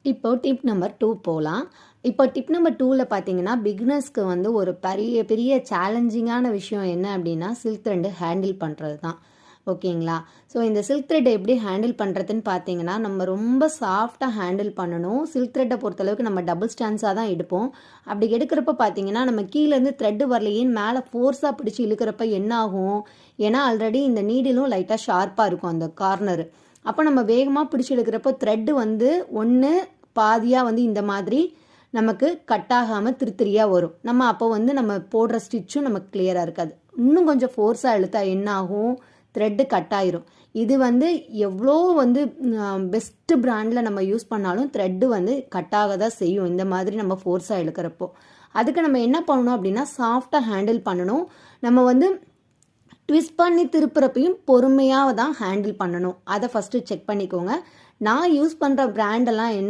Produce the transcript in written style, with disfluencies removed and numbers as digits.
இப்போ tip number 2 போகலாம். இப்போ டிப் நம்பர் 2ல பார்த்தீங்கன்னா, பிகினர்ஸ்க்கு வந்து ஒரு பெரிய பெரிய சேலஞ்சிங்கான விஷயம் என்ன அப்படின்னா, சில்க் த்ரெட் ஹேண்டில் பண்ணுறது தான். ஓகேங்களா? ஸோ இந்த சில்க் த்ரெட் எப்படி ஹேண்டில் பண்ணுறதுன்னு பார்த்தீங்கன்னா, நம்ம ரொம்ப சாஃப்டாக ஹேண்டில் பண்ணணும். சில்க் த்ரெட்டை பொறுத்தளவுக்கு நம்ம டபுள் ஸ்டாண்ட்ஸாக தான் எடுப்போம். அப்படி எடுக்கிறப்ப பார்த்தீங்கன்னா, நம்ம கீழேருந்து த்ரெட்டு வரலையேன்னு மேலே ஃபோர்ஸாக பிடிச்சி இழுக்கிறப்ப என்ன ஆகும்? ஏன்னா ஆல்ரெடி இந்த நீடிலும் லைட்டாக ஷார்ப்பாக இருக்கும் அந்த கார்னரு. அப்போ நம்ம வேகமாக பிடிச்சி எடுக்கிறப்போ த்ரெட்டு வந்து ஒன்று பாதியாக வந்து இந்த மாதிரி நமக்கு கட் ஆகாமல் திருத்திரியாக வரும். நம்ம அப்போ வந்து நம்ம போடுற ஸ்டிச்சும் நமக்கு கிளியராக இருக்காது. இன்னும் கொஞ்சம் ஃபோர்ஸாக இழுத்தா என்ன ஆகும்? த்ரெட்டு கட் ஆயிரும். இது வந்து எவ்வளோ வந்து பெஸ்ட்டு பிராண்டில் நம்ம யூஸ் பண்ணாலும் த்ரெட்டு வந்து கட் ஆக தான் செய்யும், இந்த மாதிரி நம்ம ஃபோர்ஸாக இழுக்கிறப்போ. அதுக்கு நம்ம என்ன பண்ணணும் அப்படின்னா, சாஃப்டாக ஹேண்டில் பண்ணணும். நம்ம வந்து ட்விஸ்ட் பண்ணி திருப்புறப்பையும் பொறுமையாக தான் ஹேண்டில் பண்ணணும். அதை ஃபஸ்ட்டு செக் பண்ணிக்கோங்க. நான் யூஸ் பண்ணுற பிராண்டெல்லாம் என்ன